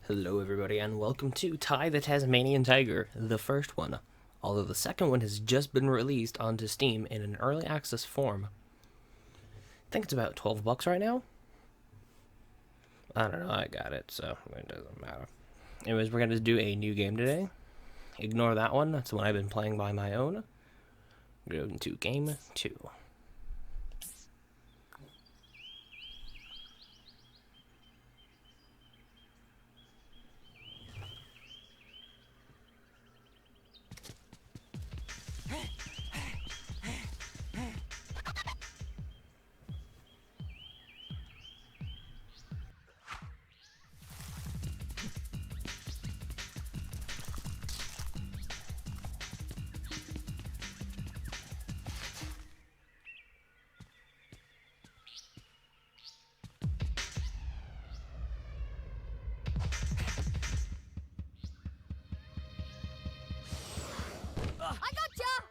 Hello everybody and welcome to Ty the Tasmanian Tiger, the first one, although the second one has just been released onto Steam in an early access form. I think it's about $12 right now? I don't know, I got it, so it doesn't matter. Anyways, we're going to do a new game today. Ignore that one, that's the one I've been playing by my own. Go into Game 2.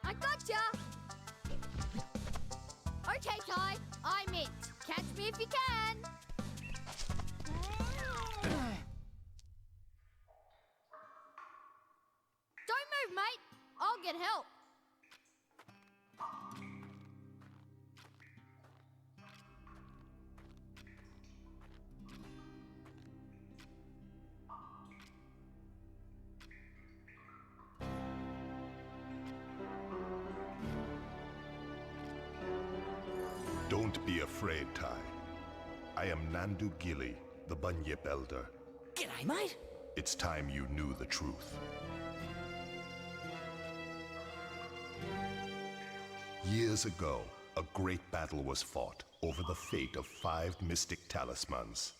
I gotcha! Okay, Ty, I'm it. Catch me if you can. Don't move, mate. I'll get help. Don't be afraid, Ty. I am ǝዄl, the Bunyip Elder. G'day, mate. It's time you knew the truth. Years ago, a great battle was fought over the fate of 5 mystic talismans.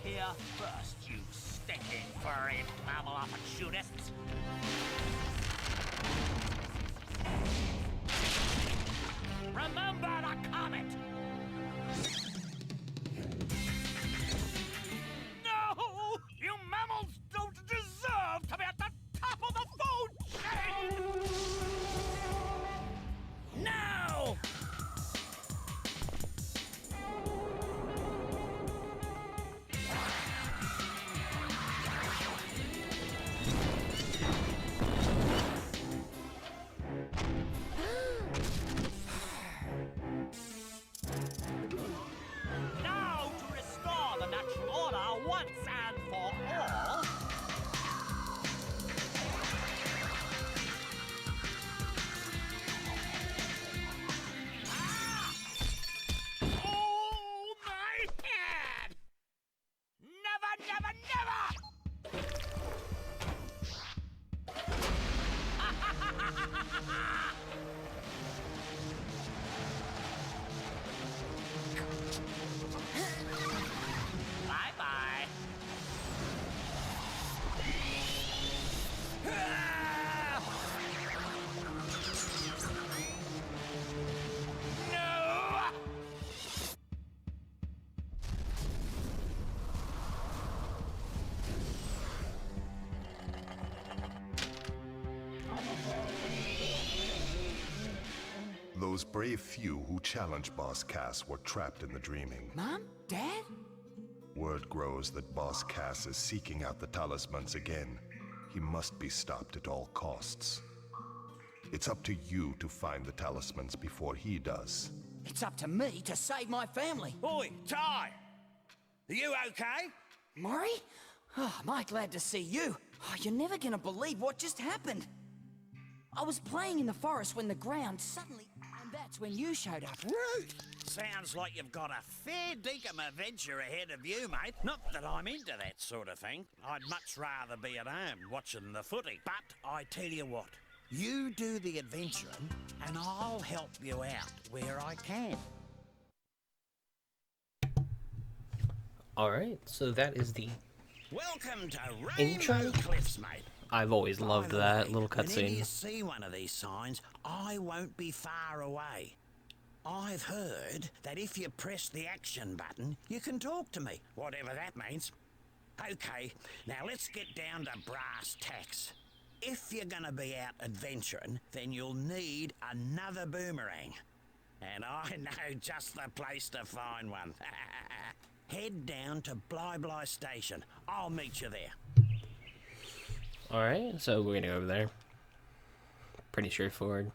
Here first, you stinking furry mammal opportunists. Remember the comet! No! You mammals don't deserve to be at the top of the food chain! No! Once and for all. Ah! Oh, my head! Never, never, never! Bye-bye. Those brave few who challenged Boss Cass were trapped in the dreaming. Mom? Dad? Word grows that Boss Cass is seeking out the talismans again. He must be stopped at all costs. It's up to you to find the talismans before he does. It's up to me to save my family. Oi, Ty! Are you okay? Maury? Oh, am I glad to see you. Oh, you're never gonna believe what just happened. I was playing in the forest when the ground suddenly... And that's when you showed up. Rude! Sounds like you've got a fair dinkum adventure ahead of you, mate. Not that I'm into that sort of thing. I'd much rather be at home watching the footy. But I tell you what, you do the adventuring and I'll help you out where I can. Alright, so that is the Welcome to intro. Rainbow Cliffs, mate. I've always loved By the that way, little whenever you cutscene. see one of these signs, I won't be far away. I've heard that if you press the action button, you can talk to me, whatever that means. Okay, now let's get down to brass tacks. If you're gonna be out adventuring, then you'll need another boomerang. And I know just the place to find one. Head down to Bly Station. I'll meet you there. Alright, so we're gonna go over there. Pretty straightforward.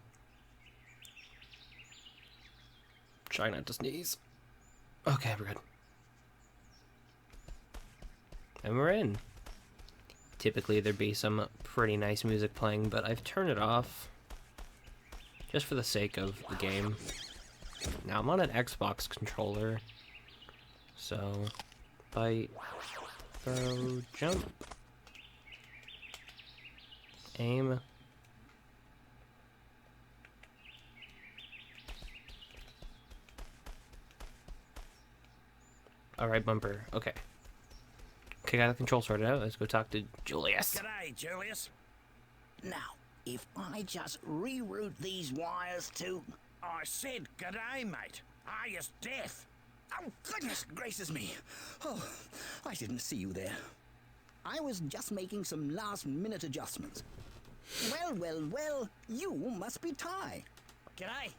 Try not to sneeze. Okay, we're good. And we're in. Typically there'd be some pretty nice music playing, but I've turned it off just for the sake of the game. Now I'm on an Xbox controller, so bite, throw, jump, aim. Alright, bumper. Okay. Okay, got the control sorted out. Let's go talk to Julius. G'day, Julius. Now, if I just reroute these wires to... I said g'day, mate. Are you deaf? Oh, goodness gracious me. Oh, I didn't see you there. I was just making some last-minute adjustments. Well, you must be Ty. G'day.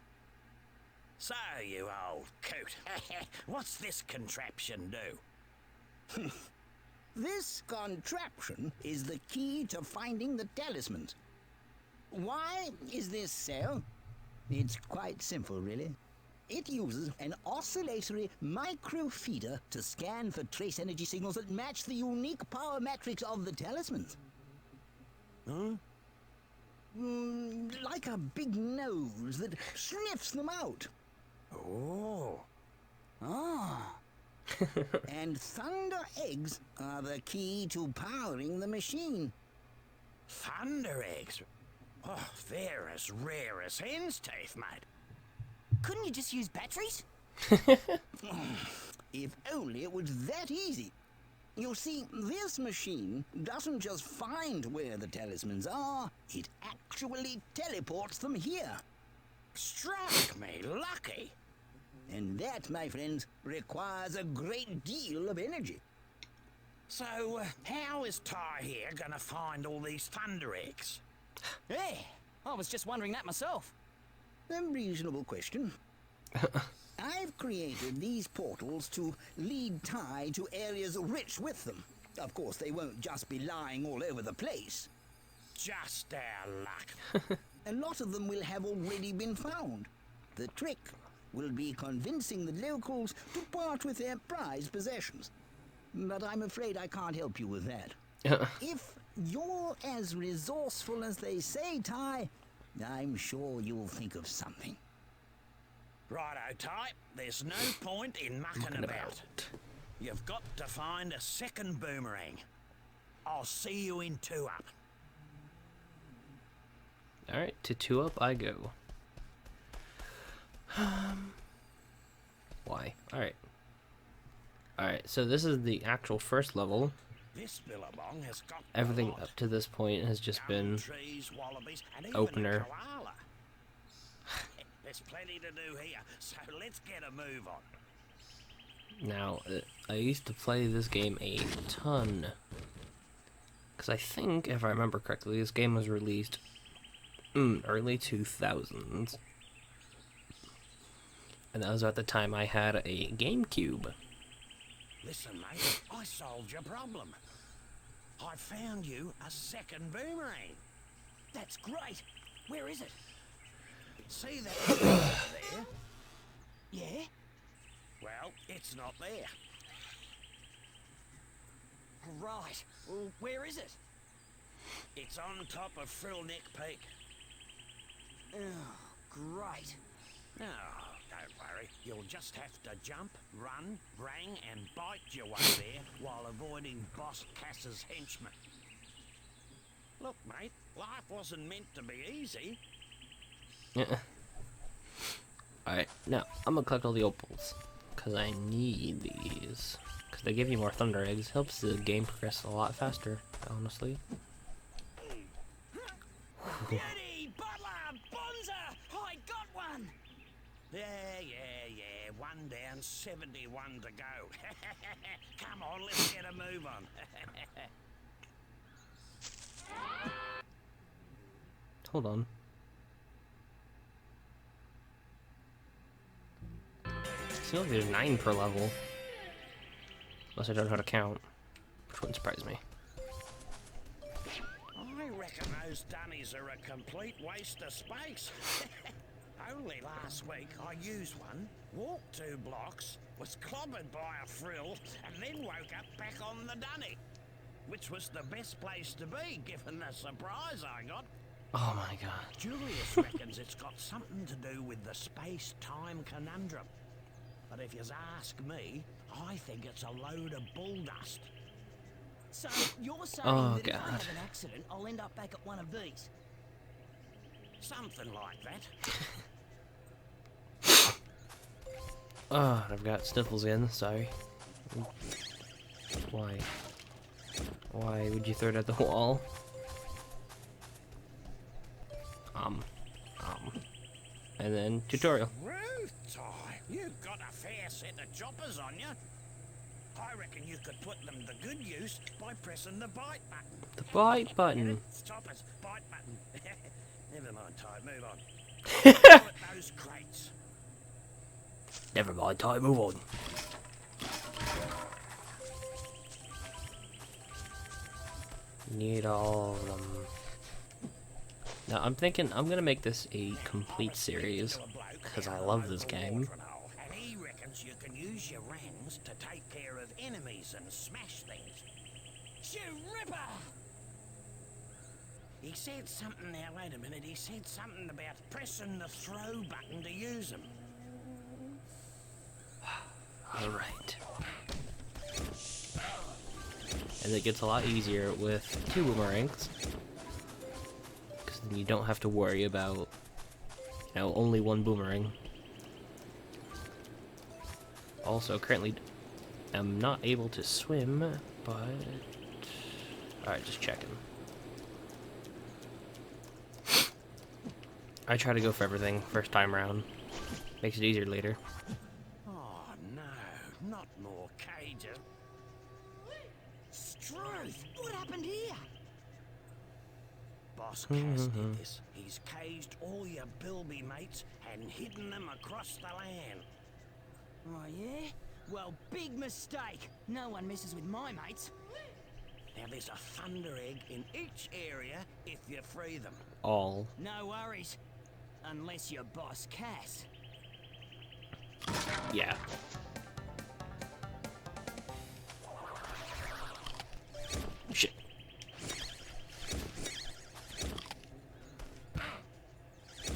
So, you old coot. What's this contraption do? This contraption is the key to finding the talismans. Why is this so? It's quite simple, really. It uses an oscillatory microfeeder to scan for trace energy signals that match the unique power matrix of the talismans. Huh? Like a big nose that sniffs them out. Oh. Ah. And thunder eggs are the key to powering the machine. Thunder eggs? Oh, they're as rare as hen's teeth, mate. Couldn't you just use batteries? If only it was that easy. You see, this machine doesn't just find where the talismans are, it actually teleports them here. Struck me lucky. And that, my friends, requires a great deal of energy. So, how is Ty here gonna find all these thunder eggs? Hey, I was just wondering that myself. A reasonable question. I've created these portals to lead Ty to areas rich with them. Of course, they won't just be lying all over the place. Just our luck. A lot of them will have already been found. The trick will be convincing the locals to part with their prized possessions. But I'm afraid I can't help you with that. If you're as resourceful as they say, Ty, I'm sure you'll think of something. Righto, Ty. There's no point in mucking about. You've got to find a second boomerang. I'll see you in 2-up. Alright, to 2-up I go. Why? Alright. Alright, so this is the actual first level. This billabong has got Everything up to this point has just been trees, wallabies, and even opener. a koala. There's plenty to do here, so let's get a move on. Now, I used to play this game a ton. Because I think, if I remember correctly, this game was released early 2000s. And that was at the time I had a GameCube. Listen, mate, I solved your problem. I found you a second boomerang. That's great. Where is it? See that there? Yeah? Well, it's not there. Right. Well, where is it? It's on top of ǝɁρείλ Peak. Oh, great. Oh, don't worry. You'll just have to jump, run, rang, and bite your way there while avoiding Boss Cass's henchmen. Look, mate, life wasn't meant to be easy. Alright, now, I'm gonna collect all the opals. Because I need these. Because they give you more thunder eggs. Helps the game progress a lot faster, honestly. Beauty, butler, bonza! I got one! Yeah, one down, 71 to go. Come on, let's get a move on. Hold on. Seems like there's 9 per level. Unless I don't know how to count. Which wouldn't surprise me. I reckon those dunnies are a complete waste of space. Only last week I used one, walked 2 blocks, was clobbered by a frill, and then woke up back on the dunny. Which was the best place to be, given the surprise I got. Oh my god. Julius reckons it's got something to do with the space-time conundrum. But if you ask me, I think it's a load of bull dust. So, you're saying Oh, that if I God. have an accident, I'll end up back at one of these? Something like that. Oh, I've got sniffles again, sorry. Why? Why would you throw it at the wall? And then tutorial. Ruth time! You've got a fair set of choppers on you. I reckon you could put them to good use by pressing the bite button. The bite button. Choppers, bite button. Never mind, Ty, move on. Go at those crates. Never mind, Ty, move on. Need all of them. Now, I'm thinking I'm gonna make this a complete series, because I love this game. And he reckons you can use your rangs to take care of enemies and smash things. sᴉ瑚! He said something now, wait a minute, he said something about pressing the throw button to use them. Alright. And it gets a lot easier with 2 boomerangs. Because then you don't have to worry about, you know, only 1 boomerang. Also, currently, I'm not able to swim, but... Alright, just checking. I try to go for everything first time round. Makes it easier later. Oh no, not more cages. Struth, what happened here? Boss Cass did this. He's caged all your bilby mates and hidden them across the land. Oh, yeah? Well, big mistake. No one messes with my mates. Now there's a thunder egg in each area if you free them. All. No worries. Unless you're Boss Cass. Yeah. Shit.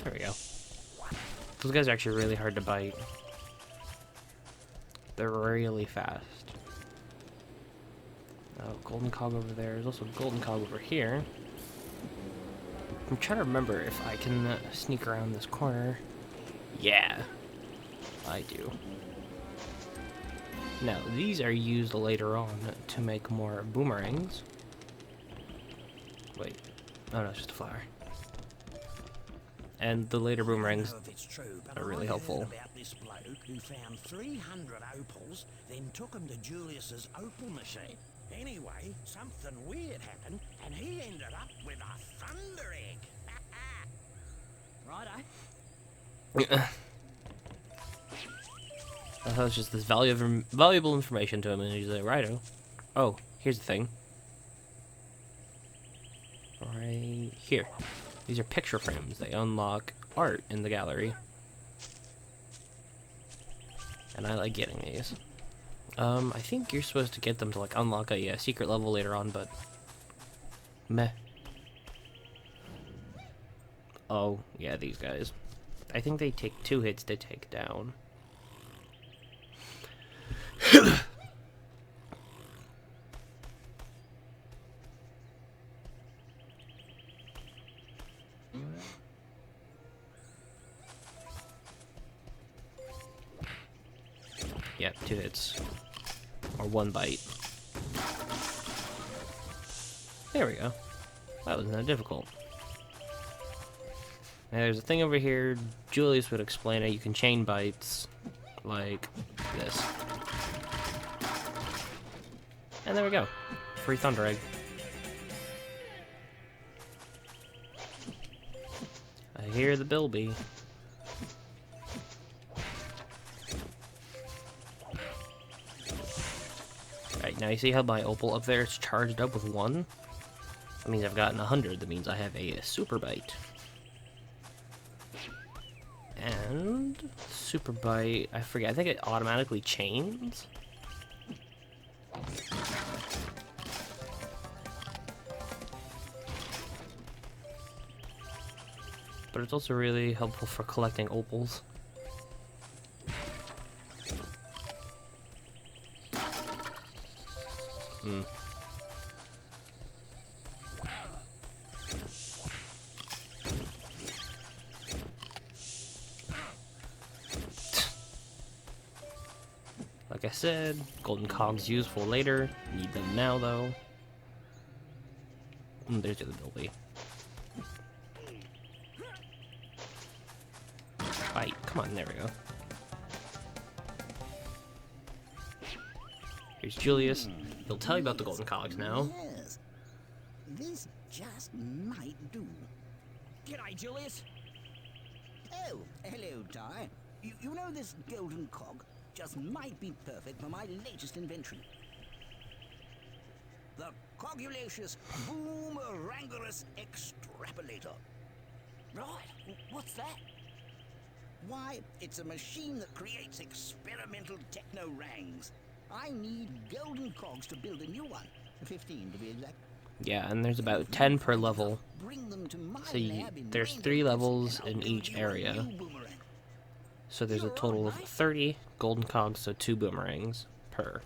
There we go. Those guys are actually really hard to bite. They're really fast. Oh, golden cog over there. There's also a golden cog over here. I'm trying to remember if I can sneak around this corner. Yeah, I do. Now, these are used later on to make more boomerangs. Wait. Oh no, it's just a flower. And the later boomerangs I don't know if it's true, but are really I helpful. heard about this bloke who found 300 opals, then took them to Julius's opal machine. Anyway, something weird happened, and he ended up with a thunder egg. Righto. I thought it was just this valuable information to him, and he's like, righto. Oh, here's the thing. Right here. These are picture frames. They unlock art in the gallery. And I like getting these. I think you're supposed to get them to, like, unlock a secret level later on, but... Meh. Oh, yeah, these guys. I think they take 2 hits to take down. Yep, 2 hits. Or 1 bite. There we go. That wasn't that difficult. Now, there's a thing over here. Julius would explain it. You can chain bites. like this. And there we go. Free Thunder Egg. I hear the bilby. Alright, now you see how my opal up there is charged up with 1? That means I've gotten 100. That means I have a super bite. And super bite, I forget, I think it automatically chains. But it's also really helpful for collecting opals. Like I said, golden cogs useful later. Need them now, though. There's the other bilby. Fight. Come on, there we go. Here's Julius. He'll tell you about the golden cogs now. Yes. This just might do. G'day, Julius. Oh, hello, Ty. You know this golden cog just might be perfect for my latest invention. The Cogulacious Boomerangorous Extrapolator. Right, what's that? Why, it's a machine that creates experimental techno-rangs. I need golden cogs to build a new one. 15 to be exact. Yeah, and there's about 10 per level. Bring them to my So lab in there's Rainbow 3 Cliffs, levels and I'll in build each you a area. new boomerang. So there's a total of 30 golden cogs, so 2 boomerangs per.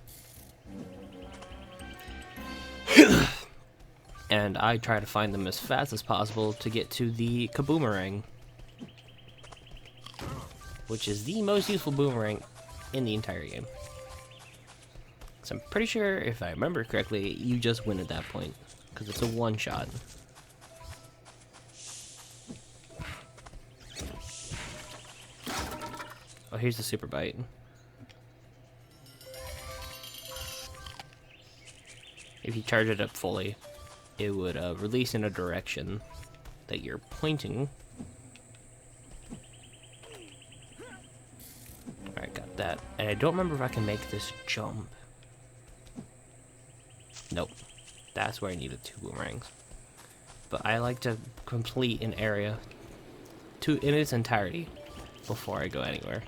And I try to find them as fast as possible to get to the kaboomerang, which is the most useful boomerang in the entire game. So I'm pretty sure, if I remember correctly, you just win at that point, because it's a one-shot. Oh, here's the super bite. If you charge it up fully, it would release in a direction that you're pointing. Alright, got that. And I don't remember if I can make this jump. Nope. That's where I needed 2 boomerangs. But I like to complete an area in its entirety before I go anywhere.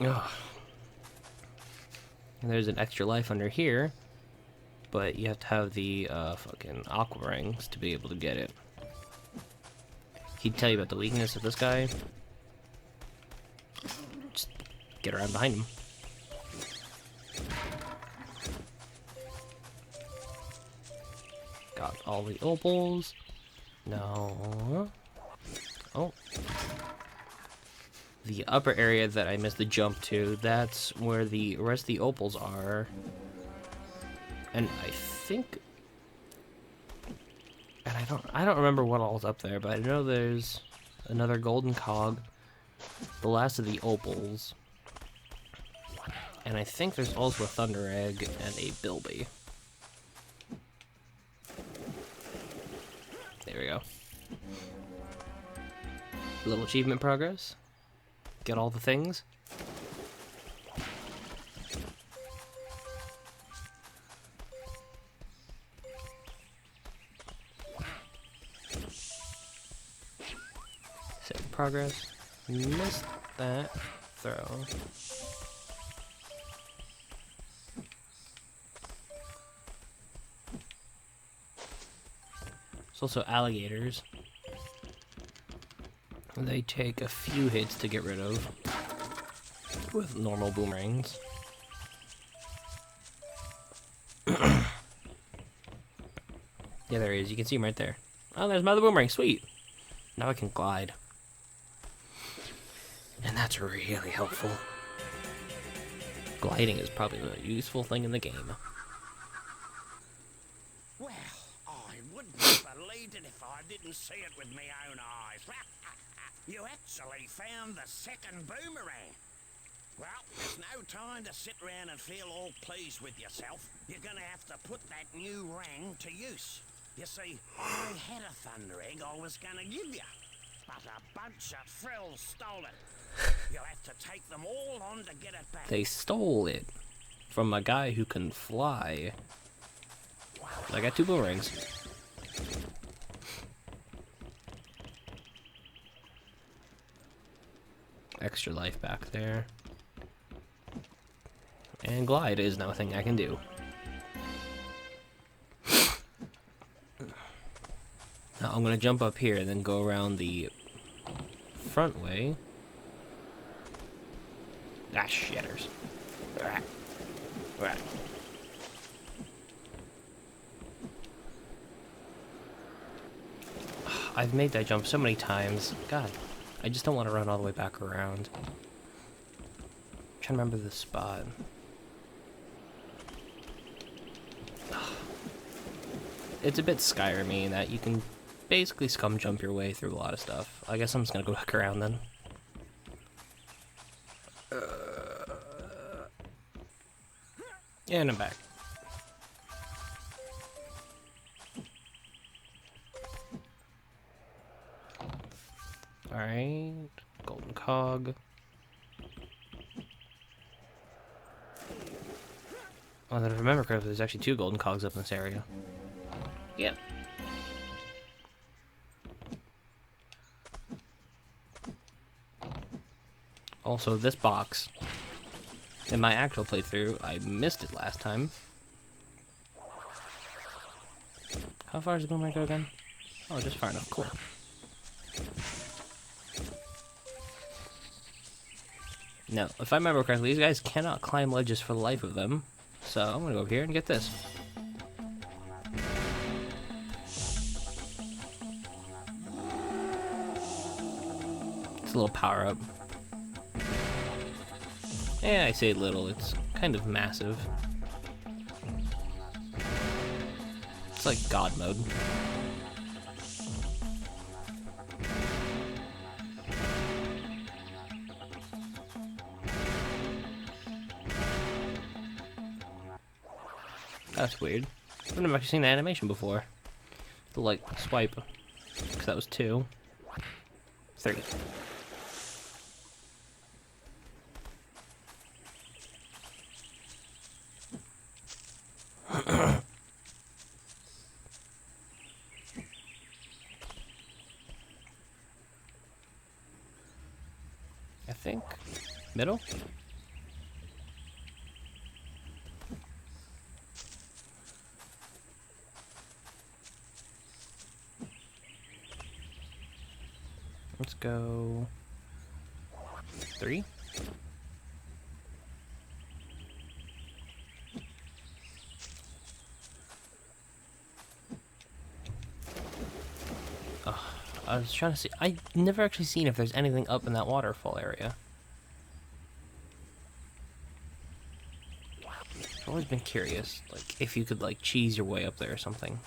Ugh. And there's an extra life under here, but you have to have the fucking aqua rings to be able to get it. He'd tell you about the weakness of this guy. Just get around behind him. Got all the opals. No. Oh. The upper area that I missed the jump to, that's where the rest of the opals are. And I think... And I don't remember what all's up there, but I know there's another golden cog, the last of the opals, and I think there's also a thunder egg and a bilby. There we go. Little achievement progress. Get all the things. Save progress. Missed that throw. There's also alligators. They take a few hits to get rid of with normal boomerangs. Yeah, there he is. You can see him right there. Oh, there's my other boomerang. Sweet. Now I can glide. And that's really helpful. Gliding is probably the most useful thing in the game. Well, I wouldn't have believed it if I didn't see it with my own eyes. You actually found the second boomerang. Well, there's no time to sit around and feel all pleased with yourself. You're gonna have to put that new rang to use. You see, I had a thunder egg I was gonna give you, but a bunch of frills stole it. You'll have to take them all on to get it back. They stole it from a guy who can fly. I got 2 boomerangs. Extra life back there. And glide is now a thing I can do. Now I'm gonna jump up here and then go around the front way. Ah, shitters. Right. I've made that jump so many times. God, I just don't want to run all the way back around. I'm trying to remember the spot. It's a bit Skyrim-y in that you can basically scum jump your way through a lot of stuff. I guess I'm just gonna go back around then. And I'm back. Alright, golden cog. Oh, then if I remember correctly, there's actually 2 golden cogs up in this area. Yep. Also, this box, in my actual playthrough, I missed it last time. How far is the boomerang go again? Oh, just far enough. Cool. No, if I remember correctly, these guys cannot climb ledges for the life of them. So I'm gonna go over here and get this. It's a little power up. Yeah, I say little, it's kind of massive. It's like God mode. That's weird. I've never actually seen the animation before. The like swipe. Because that was 2. 3. I think middle? Let's go 3. I was trying to see. I never actually seen if there's anything up in that waterfall area. I've always been curious, like if you could like cheese your way up there or something.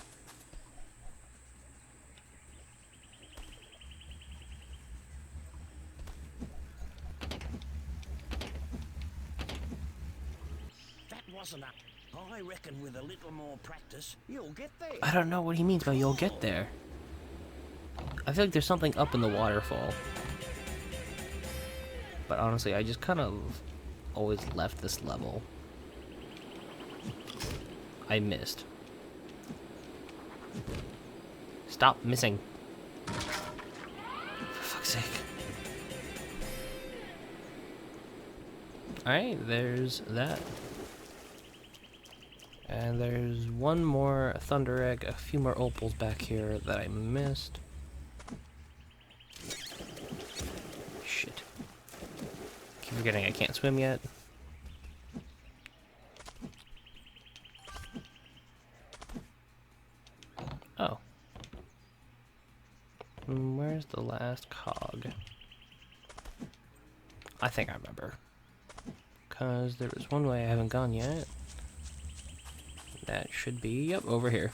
That wasn't up. I reckon with a little more practice, you'll get there. I don't know what he means by you'll get there. I feel like there's something up in the waterfall. But honestly, I just kind of always left this level. I missed. Stop missing. For fuck's sake. Alright, there's that. And there's one more thunder egg, a few more opals back here that I missed. Shit. Keep forgetting I can't swim yet. Oh. Where's the last cog? I think I remember. Because there was one way I haven't gone yet. That should be, yep, over here.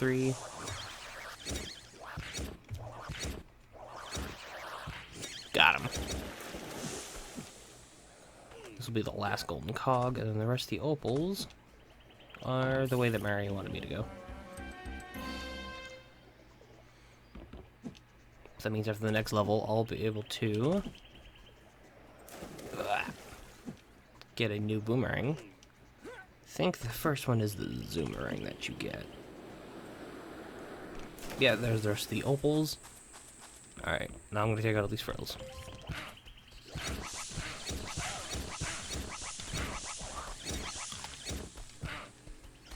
3. Got him. This will be the last golden cog, and then the rest of the opals are the way that Mary wanted me to go. So that means after the next level, I'll be able to get a new boomerang. I think the first one is the zoomerang that you get. Yeah, there's the rest of the opals. Alright, now I'm going to take out all these frills.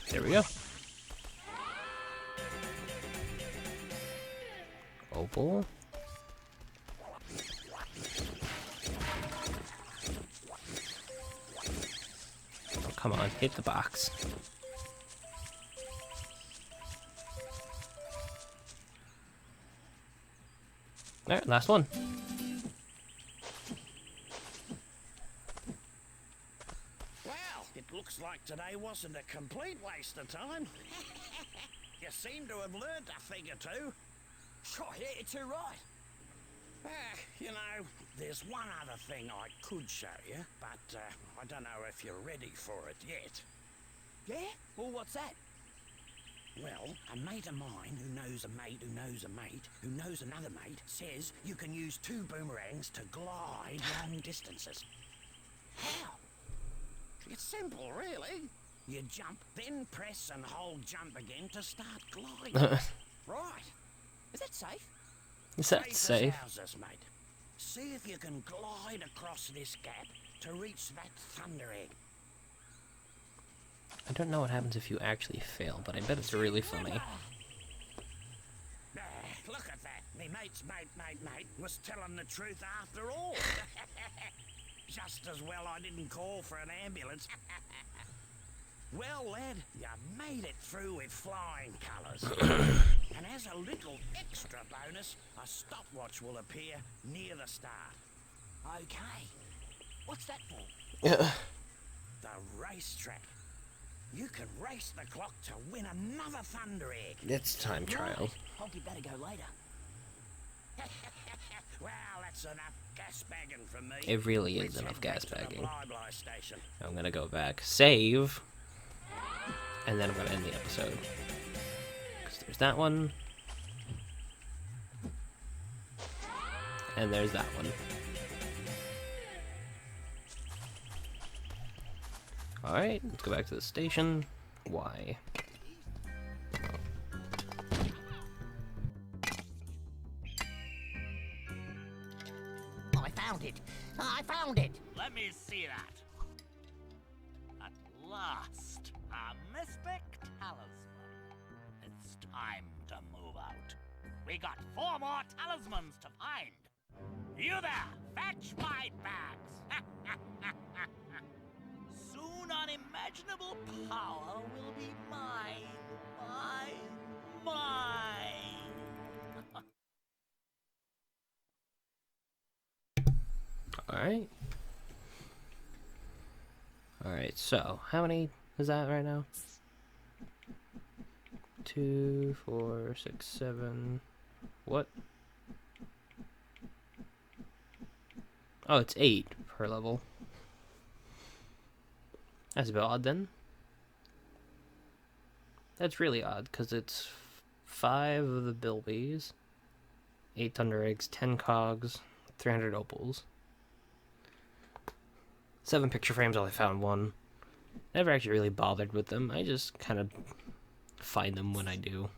There we go. Opal. Oh, come on, hit the box. Alright, last one. Well, it looks like today wasn't a complete waste of time. You seem to have learnt a thing or two. Sure, yeah, you're too right. You know, there's one other thing I could show you, but I don't know if you're ready for it yet. Yeah? Well, what's that? Well, a mate of mine who knows a mate who knows a mate who knows another mate says you can use 2 boomerangs to glide long distances. How? It's simple, really. You jump, then press and hold jump again to start gliding. Right. Is that safe? Is that safe? Houses, mate. See if you can glide across this gap to reach that thunder egg. I don't know what happens if you actually fail, but I bet it's really funny. Look at that. Me mate's mate was telling the truth after all. Just as well I didn't call for an ambulance. Well, lad, you made it through with flying colours. And as a little extra bonus, a stopwatch will appear near the start. Okay. What's that for? The racetrack. You can race the clock to win another thunder egg. It's time trial. Right. I'll give that a go later. Well, that's enough gas bagging from me. It really is Let's enough head gas back to the bagging. Bly station. I'm gonna go back, save, and then I'm gonna end the episode. Because there's that one. And there's that one. Alright, let's go back to the station. Why? I found it! I found it! Let me see that. At last, a mystic talisman. It's time to move out. We got 4 more talismans to find. You there, fetch my bags. Soon unimaginable power will be mine. Mine. Alright. Alright, so, how many is that right now? 2, 4, 6, 7. What? Oh, it's 8 per level. That's a bit odd then. That's really odd, because it's 5 of the bilbies, 8 thunder eggs, 10 cogs, 300 opals. 7 picture frames, only found 1. Never actually really bothered with them. I just kind of find them when I do.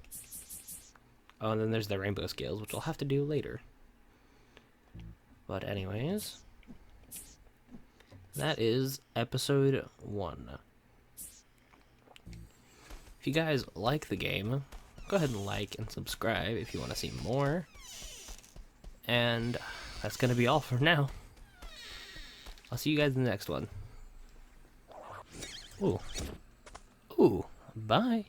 Oh, and then there's the rainbow scales, which I'll have to do later. But anyways, that is episode 1. If you guys like the game, go ahead and like and subscribe if you want to see more. And that's going to be all for now. I'll see you guys in the next one. Ooh. Ooh. Bye.